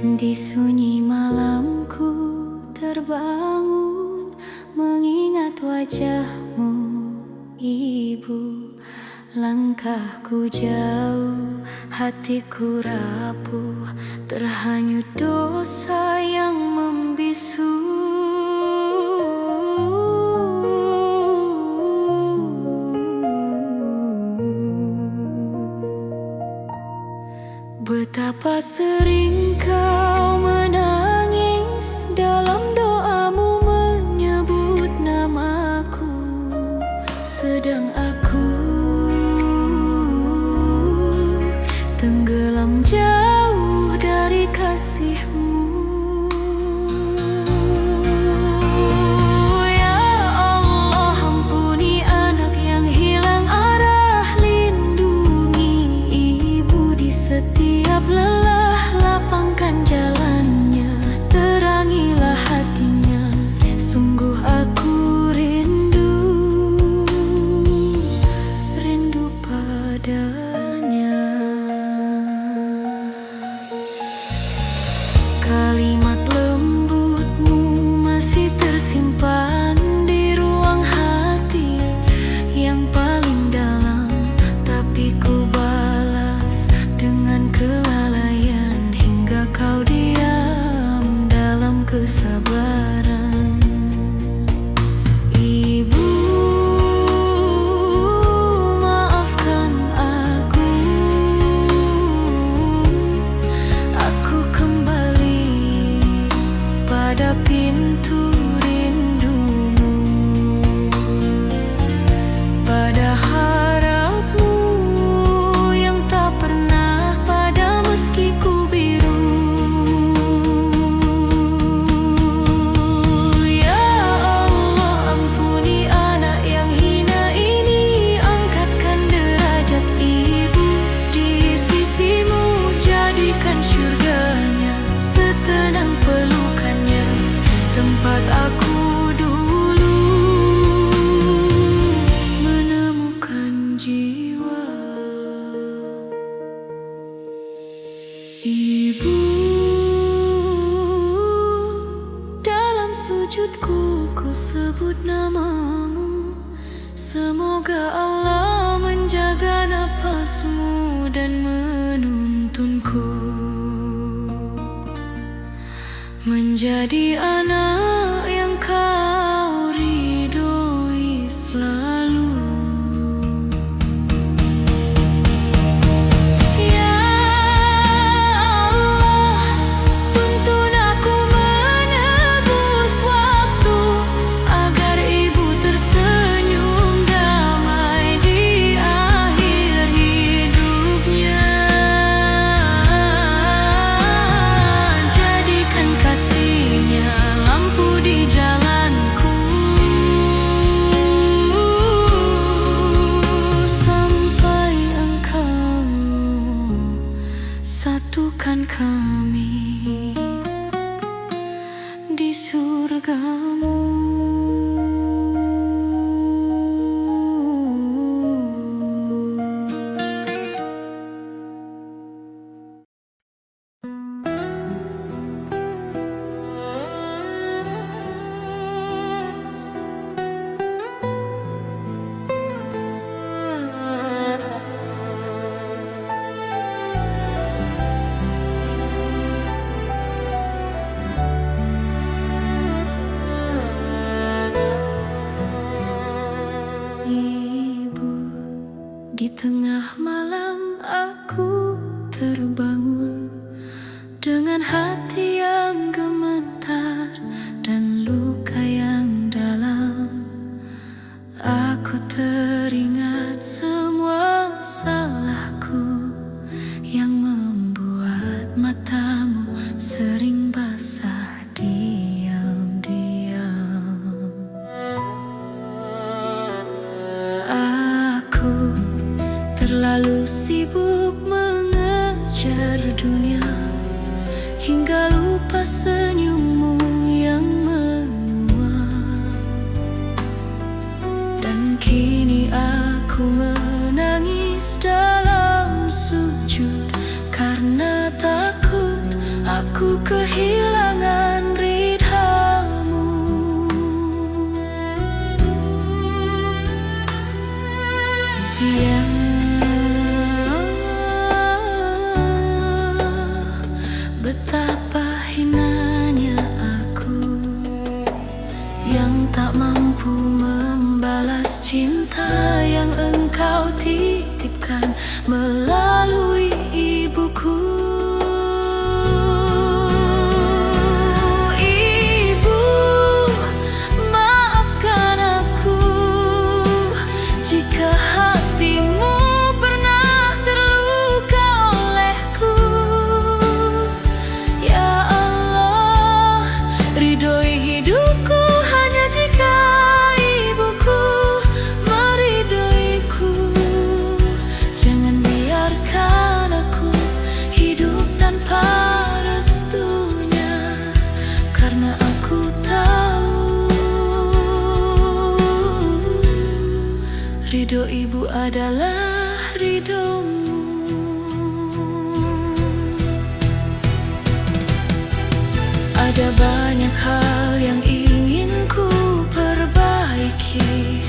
Di sunyi malamku terbangun, mengingat wajahmu, Ibu. Langkahku jauh, hatiku rapuh, terhanyut dosa yang membisu. Betapa sering kau menangis dalam doamu menyebut namaku, sedang aku tenggelam jauh dari kasihmu. Ya Allah, ampuni anak yang hilang arah, lindungi ibu di setiap lelah, lapangkan jalannya, terangilah hatinya. Sungguh aku rindu padanya. Kalimat lembutmu masih tersimpan di ruang hati yang paling dalam, tapi ku balas dengan kelalaian hingga kau diam dalam kesabaran. Ibu, maafkan aku kembali pada pintu rindumu, pada harapmu yang tak pernah pada meski ku biru. Ya Allah, ampuni anak yang hina ini, angkatkan derajat ibu di sisimu, jadikan syurganya setenang pelukannya, tempat aku dulu menemukan jiwa. Ibu, dalam sujudku ku sebut namamu, semoga Allah menjaga napasmu dan menuntunku menjadi anak yang kau ridhoi selalu. Ya Allah, tuntun aku menebus waktu agar ibu tersenyum damai di akhir hidupnya. Jadikan kasihnya lampu di jalanku, sampai engkau satukan kami di surgamu. Di tengah malam aku terbangun dengan hati yang gemetar dan luka yang dalam. Aku teringat semua salahku yang membuat matamu sering basah diam-diam. Aku terlalu sibuk mengejar dunia hingga lupa senyummu yang menua. Dan kini aku menangis dalam sujud karena takut aku aku kehilangan ridhamu. Ya, betapa hinanya aku yang tak mampu membalas cinta yang engkau titipkan melalui ibuku. Ibu, maafkan aku jika hatimu pernah terluka olehku. Ya Allah, ridhoi hidupku hanya jika ibuku meridhoiku. Jangan biarkan aku hidup tanpa restunya, karena aku tahu ridho ibu adalah ridhomu. Ada banyak hal yang ingin ku perbaiki,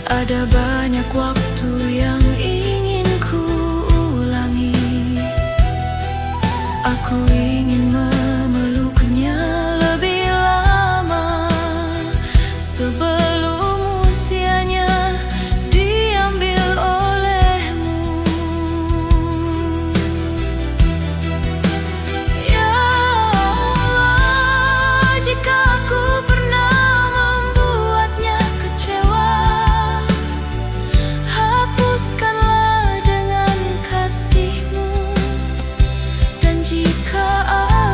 ada banyak waktu yang ingin ku ulangi. Aku ingin memeluknya lebih lama sebelum usianya diambil olehmu. Ya Allah, jika aku pernah membuatnya kecewa, hapuskanlah dengan kasih-Mu. Dan jika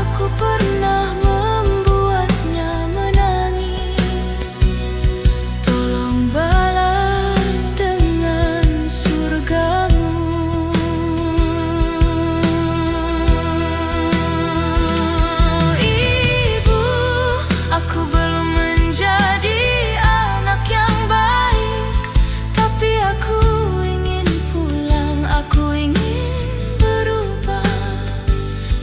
aku pernah membuatnya menangis, tolong balas dengan surga-Mu. Ibu, aku belum menjadi anak yang baik, tapi aku ingin pulang, aku ingin berubah.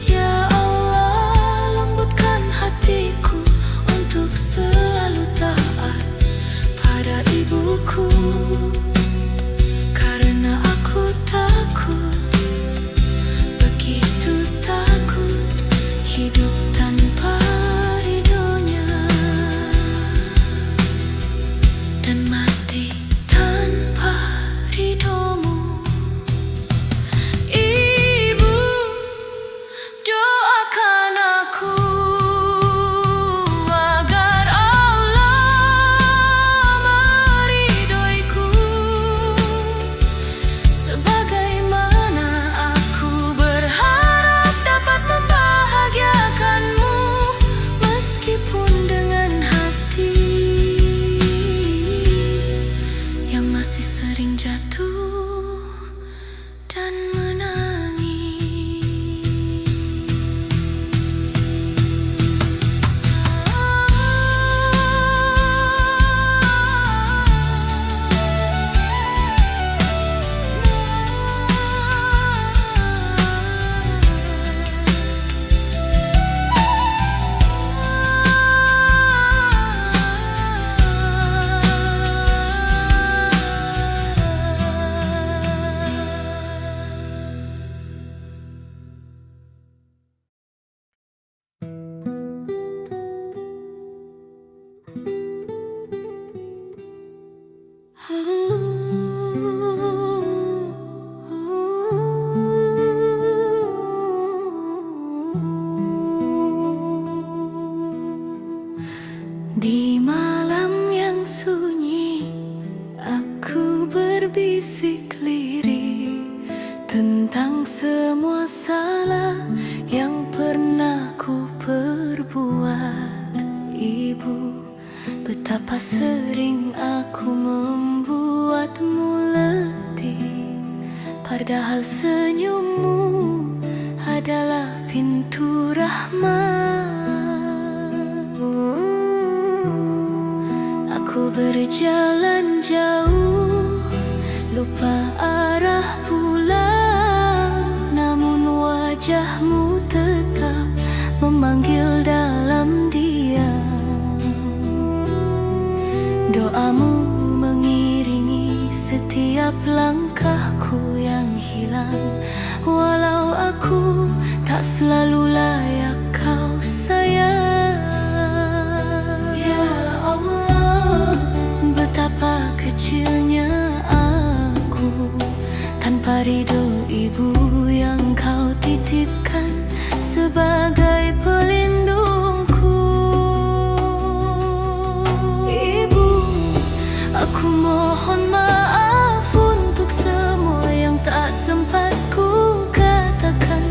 Ya Allah, lembutkan hatiku untuk selalu taat pada ibuku, karena aku takut, begitu takut hidup tanpa ridhonya dan mati tanpa ridhomu. Ibu, doakan aku agar Allah meridhoiku, sebagaimana aku berharap dapat membahagiakanmu, meskipun dengan hati yang masih sering jatuh dan di malam yang sunyi, aku berbisik lirih tentang semua salah yang pernah ku perbuat. Ibu, betapa sering aku membuatmu letih, padahal senyummu adalah pintu rahmat. Aku berjalan jauh, lupa arah pulang, namun wajahmu tetap hilang. Walau aku tak selalu layak kau sayang. Ya Allah, betapa kecilnya aku tanpa ridho ibu yang kau titipkan sebagai pelindungku. Ibu, aku mohon maaf untuk semua yang tak sempat ku katakan,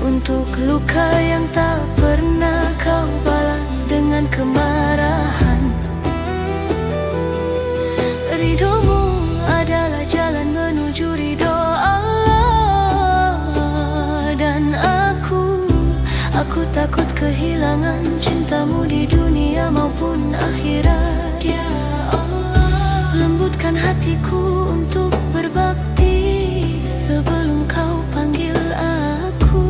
untuk luka yang tak pernah kau balas dengan kemarahan. Ridhomu adalah jalan menuju ridho Allah, dan aku takut kehilangan cintamu di dunia maupun akhirat. Ya Allah, lembutkan hatiku untuk berbakti sebelum kau panggil aku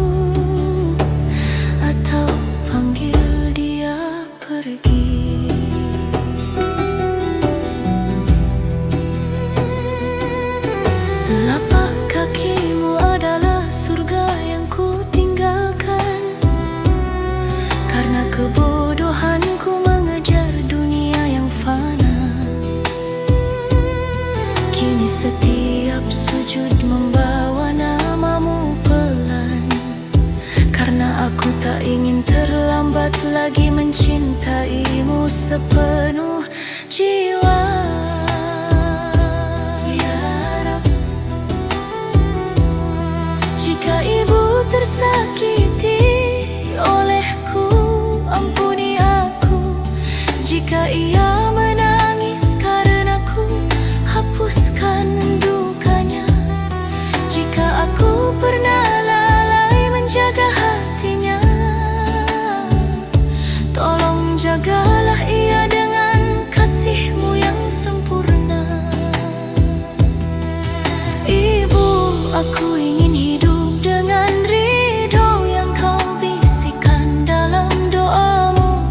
atau panggil dia pergi. Telapak kakimu adalah surga yang ku tinggalkan karena kebodohanku mengejar dunia yang fana. Kini setiap sujud membawa namamu pelan, karena aku tak ingin terlambat lagi mencintaimu sepenuh jiwa. Jika ibu tersakiti olehku, ampuni aku. Jika ia menangis karenaku, hapuskan dukanya. Jika aku pernah lalai menjaga hatinya, tolong jagalah ia dengan kasih-Mu yang sempurna. Ibu, aku ingin hidup dengan ridho yang kau bisikan dalam doamu,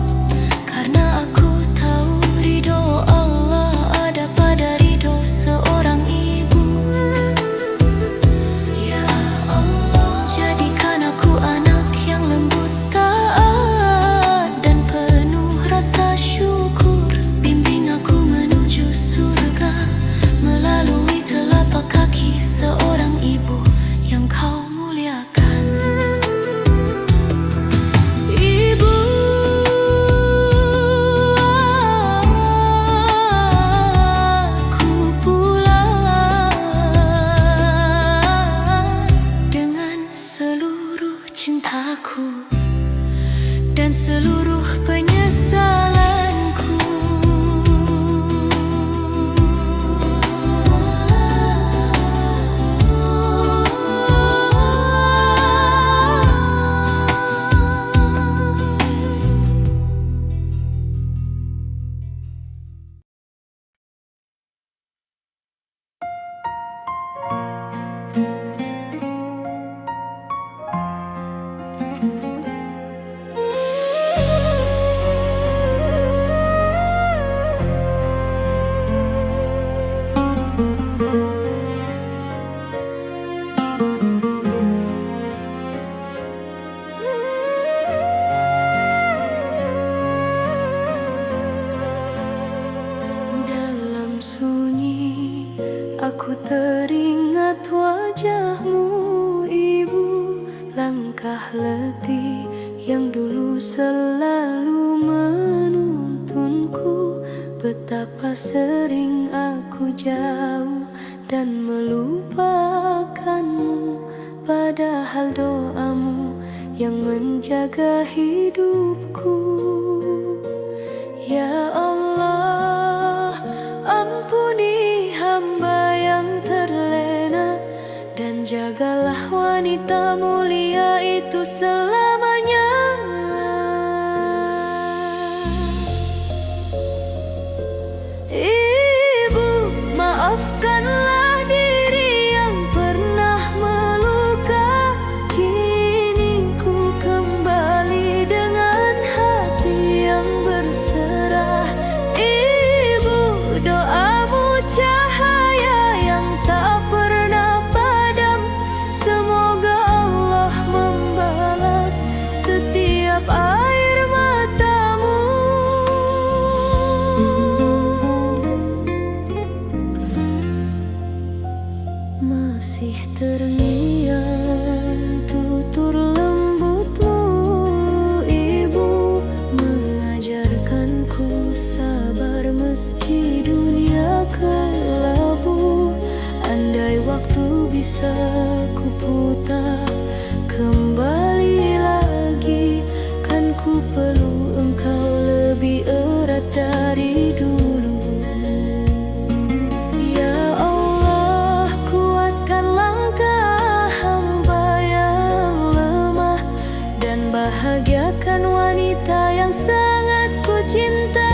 karena aku tahu ridho Allah ada pada ridho seorang ibu. Ya Allah, jadikan aku anak yang lembut, taat dan penuh rasa syukur. Bimbing aku menuju surga melalui telapak kaki seorang ibu yang kau muliakan. Ibu, aku pulang dengan seluruh cintaku dan seluruh penyesalanku. Dalam sunyi aku teringat wajahmu, ibu. Langkah letih yang dulu selalu menuntunku. Betapa sering aku jauh dan melupakanmu, padahal doamu yang menjaga hidupku. Ya Allah, ampuni hamba yang terlena, dan jagalah wanita mulia itu selamanya. Ibu, maafkanlah diri yang pernah melukai. Kini ku kembali dengan hati yang berserah. Ibu, doamu cahaya yang tak pernah padam, bisa ku putar kembali lagi, kan ku perlu engkau lebih erat dari dulu. Ya Allah, kuatkan langkah hamba yang lemah, dan bahagiakan wanita yang sangat ku cinta.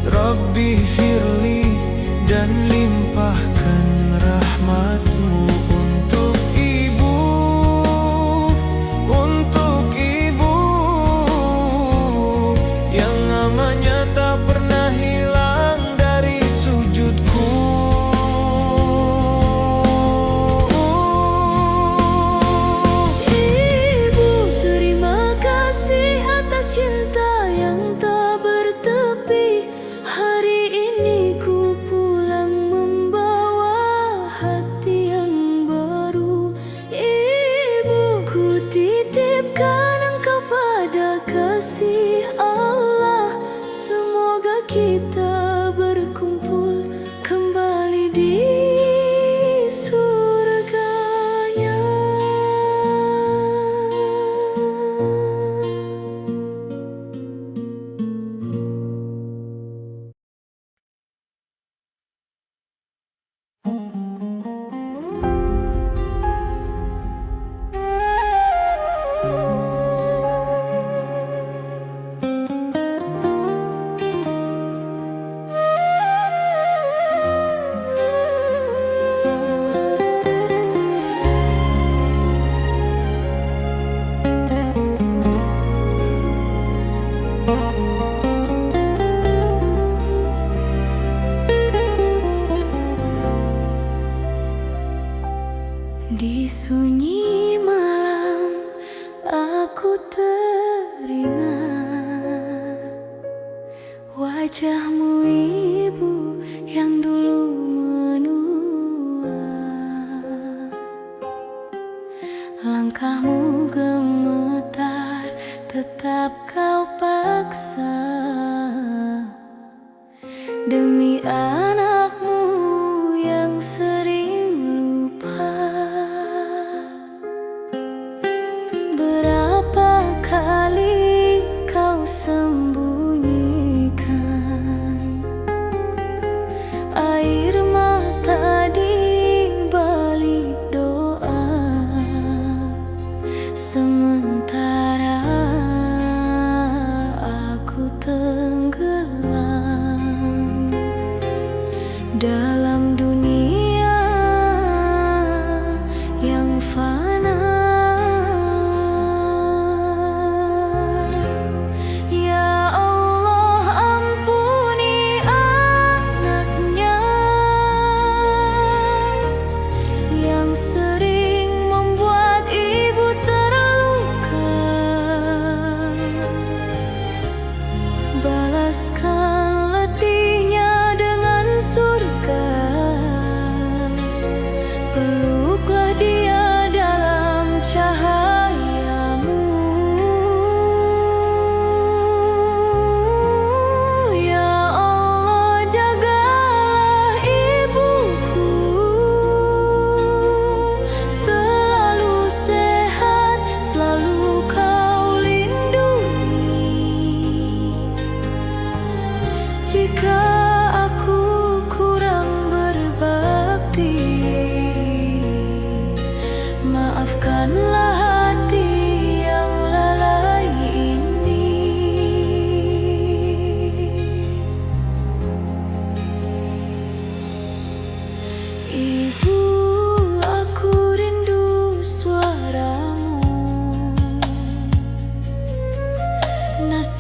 Rabbi firli, dan limpahkan rahmatmu untuk ibu, yang namanya tak pernah hilang dari sujudku. Ibu, terima kasih atas cinta yang tak bertepi. Hari ini ku pulang membawa hati yang baru. Ibu, ku titipkan engkau pada kasih Allah. Semoga kita berkumpul kembali di surganya. Di sunyi malam aku teringat wajahmu, ibu yang dulu menua. Langkahmu gemetar, tetap kau paksa demi anakmu yang sering lupa. Berapa kali kau sembunyikan air mata di balik doa, sementara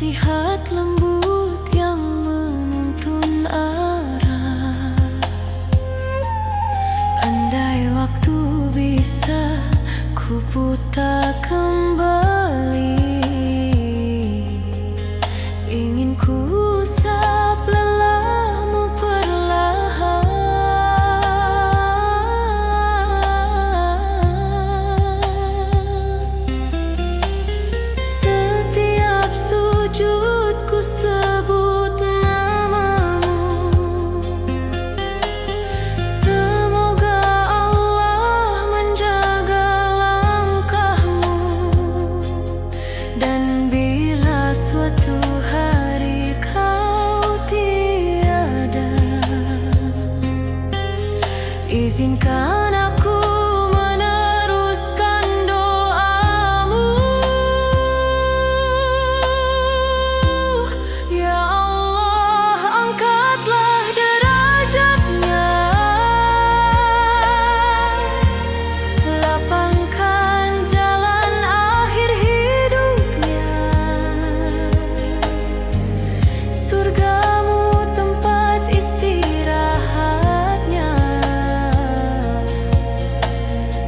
nasihat lembut yang menuntun arah. Andai waktu bisa ku putar kembali, ingin ku usap lelahmu perlahan. Setiap sujud ku sebut namamu. Semoga Allah menjaga langkahmu, dan bila suatu hari kau tiada, izinkan aku meneruskan doamu. Ya Allah, angkatlah derajatnya, lapangkan jalan akhir hidupnya. Surgamu tempat istirahatnya,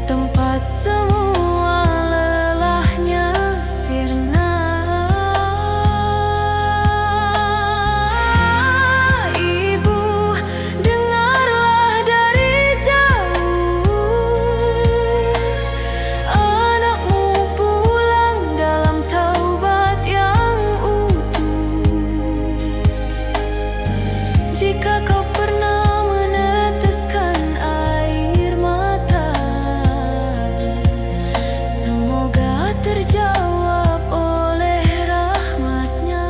tempat semua lelahnya sirna. Ibu, dengarlah dari jauh, anakmu pulang dalam taubat yang utuh. Jika kau pernah meneteskan air mata, semoga terjawab oleh rahmatnya.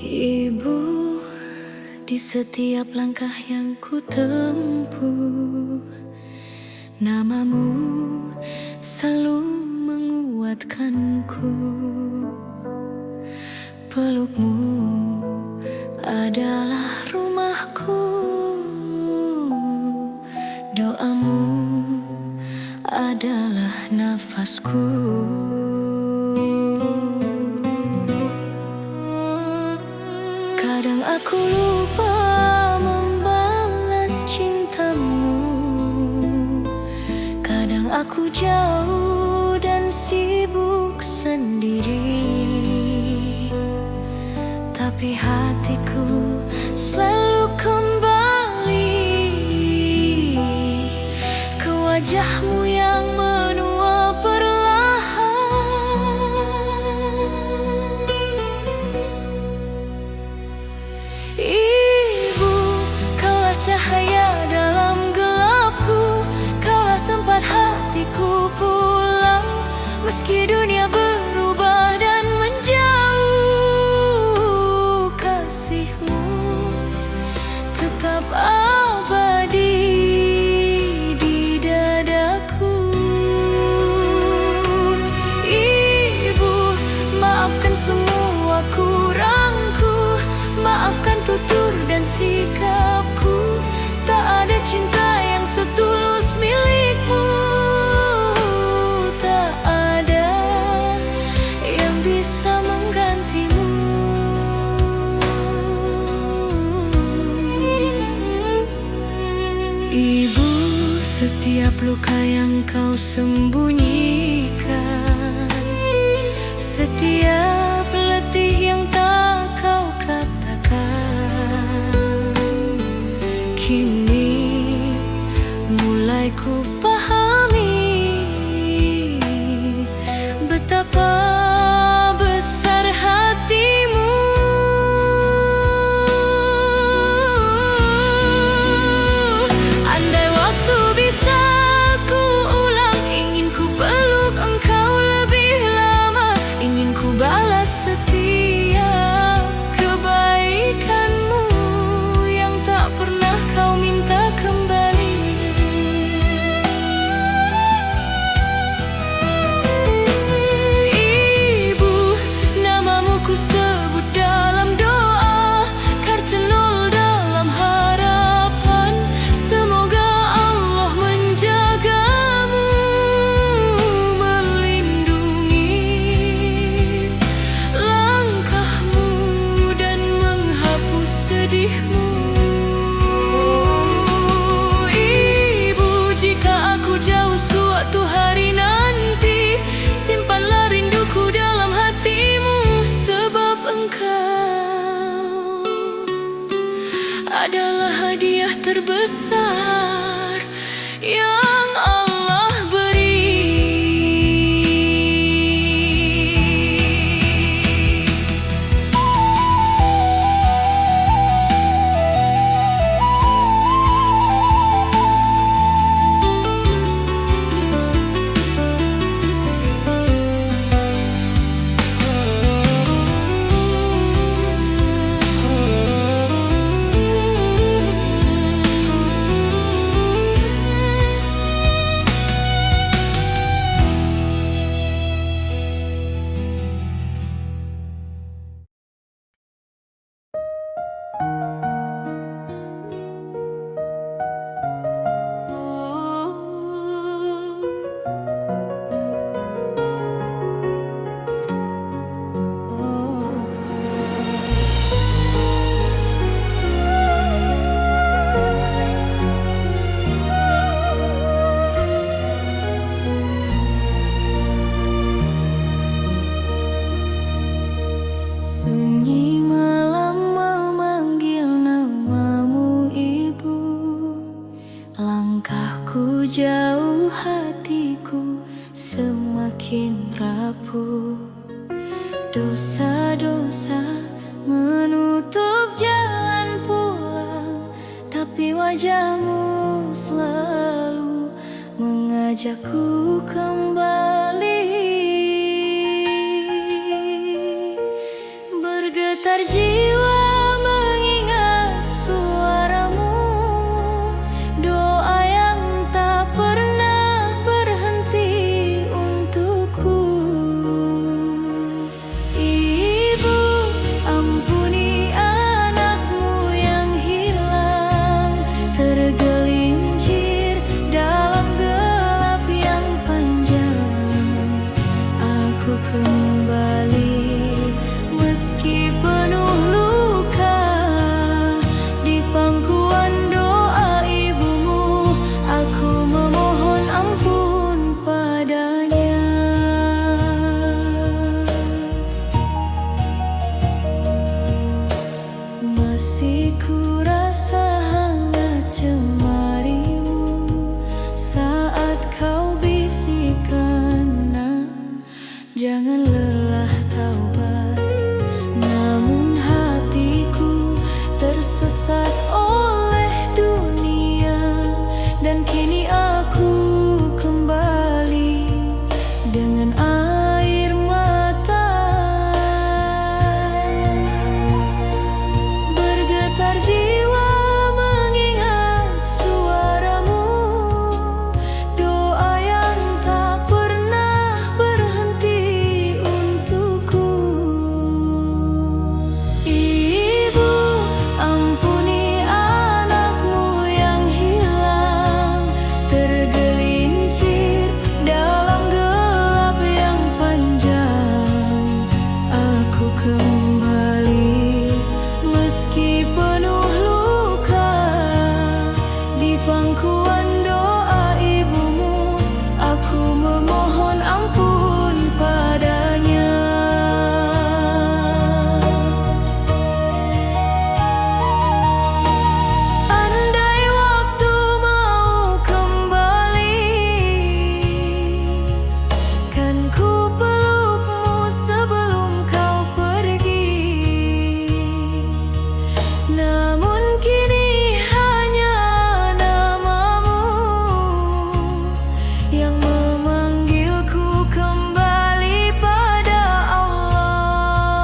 Ibu, di setiap langkah yang ku tempuh, namamu selalu menguatkanku. Pelukmu adalah rumahku, doamu adalah nafasku. Kadang aku lupa membalas cintamu, kadang aku jauh dan sibuk sendiri, tapi hatiku selalu kembali ke wajahmu yang menua perlahan. Ibu, kaulah cahaya dalam gelapku, kaulah tempat hatiku pulang. Meski dunia berubah dan menjauh, kasihmu tetap abadi di dadaku. Ibu, maafkan semua kurangku, maafkan tutur dan sikapku. Tak ada cinta yang setulus milikmu, tak ada yang bisa menggantimu. Ibu, setiap luka yang kau sembunyikan, setiap letih yang tak kau katakan, kini mulai ku pahami betapa besar hatimu. Andai waktu bisa ku ulang, ingin ku peluk engkau lebih lama, ingin ku balas setiap kebaikanmu yang tak pernah kau lebihmu. Ibu, jika aku jauh suatu hari nanti, simpanlah rinduku dalam hatimu, sebab engkau adalah hadiah terbesar yang Allah beri. Sunyi malam memanggil namamu, Ibu. Langkahku jauh, hatiku semakin rapuh. Dosa-dosa menutup jalan pulang, tapi wajahmu selalu mengajakku kembali. Bergetar jiwa mengingat suaramu, doa yang tak pernah berhenti untukku. Ibu, ampuni anakmu yang hilang, tergelincir dalam gelap yang panjang. Aku kembali meski penuh luka, di pangkuan doa ibumu, aku memohon ampun padanya. Masih ku rasa hangat jemarimu saat kau bisikan, "Nak, jangan lelah taubat." Namun hatiku tersesat oleh dunia, dan kini aku kembali dengan air mata. Bergetar jiwa mengingat suaramu, doa yang tak pernah berhenti untukku. Ibu, ampuni anakmu yang hilang, tergelincir dalam gelap yang panjang. Aku kembali meski penuh luka, di pangkuan doa ibumu, aku memohon ampun padanya. Andai waktu mau kembali, kan ku pelukmu sebelum kau pergi. Namun kini hanya namamu yang memanggilku kembali pada Allah.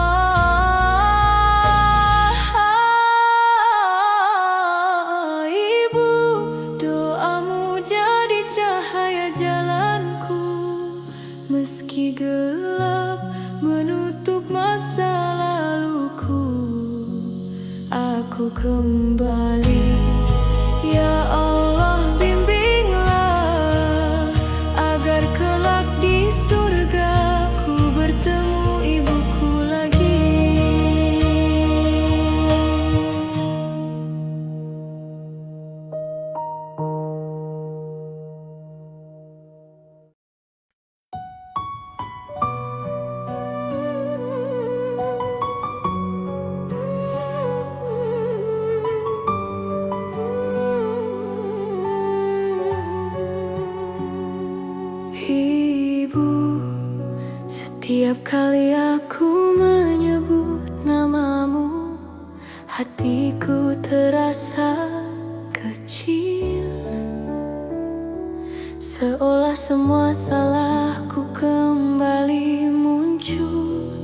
Ibu, doamu jadi cahaya jalanku, meski gelap menutup masa laluku. Aku kembali, ya Allah, bimbinglah agar kelak di surga ku bertemu ibuku lagi. Setiap kali aku menyebut namamu, hatiku terasa kecil, seolah semua salahku kembali muncul,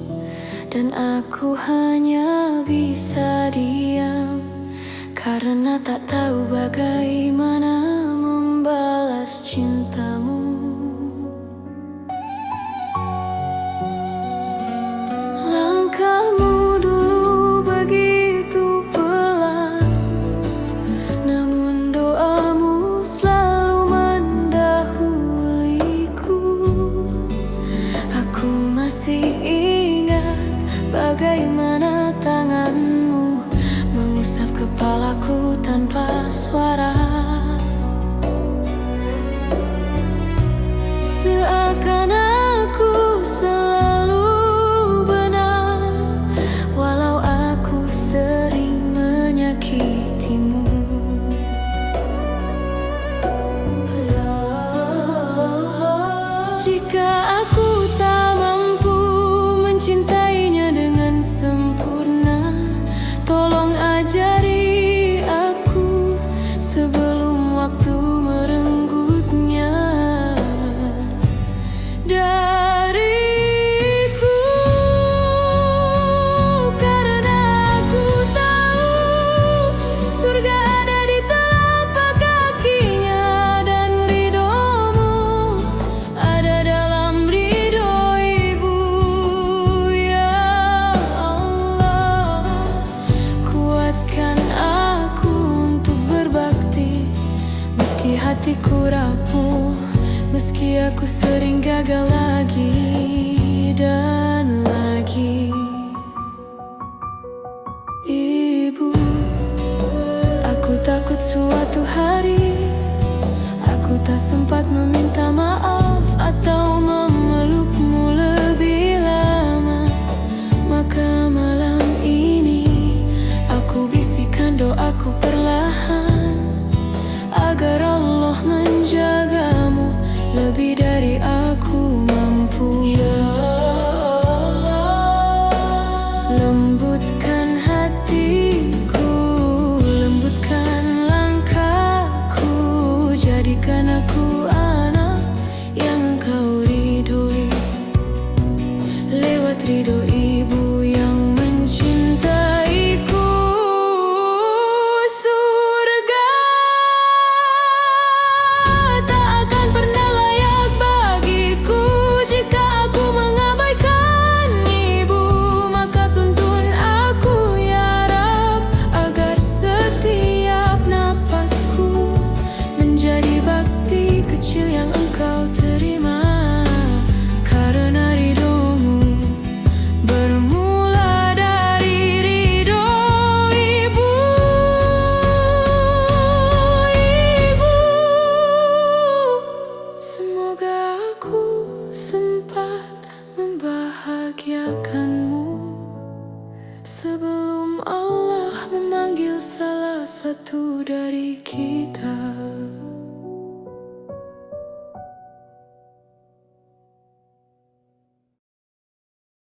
dan aku hanya bisa diam karena tak tahu bagaimana membalas cintamu. Langkahmu dulu begitu pelan, namun doamu selalu mendahuliku. Aku masih ingat bagaimana tanganmu mengusap kepalaku tanpa suara, seakan aku selalu benar, walau aku sering menyakitimu. Jika aku tak mampu mencintainya dengan sempurna, tolong ajari aku sebelum waktu merenggutnya dariku, karena aku tahu surga ada di telapak kakinya, dan ridhomu ada dalam ridho Ibu. Ya Allah, kuatkan aku untuk berbakti, meski hatiku rapuh, meski aku sering gagal lagi dan lagi. Ibu, aku takut suatu hari aku tak sempat meminta maaf atau memelukmu lebih lama. Maka malam ini aku bisikkan doaku perlahan, agar Allah menjagamu lebih dari aku mampu. Ya Allah, lembutkan hatiku, lembutkan langkahku, jadikan aku anak yang Engkau ridhoi, lewat ridho Ibu yang mencintaiku. Surga tak akan pernah layak bagiku jika aku mengabaikan Ibu. Maka tuntun aku ya Rab, agar setiap nafasku menjadi bakti kecil yang Engkau terima, karena ridhomu bermula dari ridho Ibu. Ibu, semoga aku sempat membahagiakanmu sebelum Allah memanggil salah satu dari kita.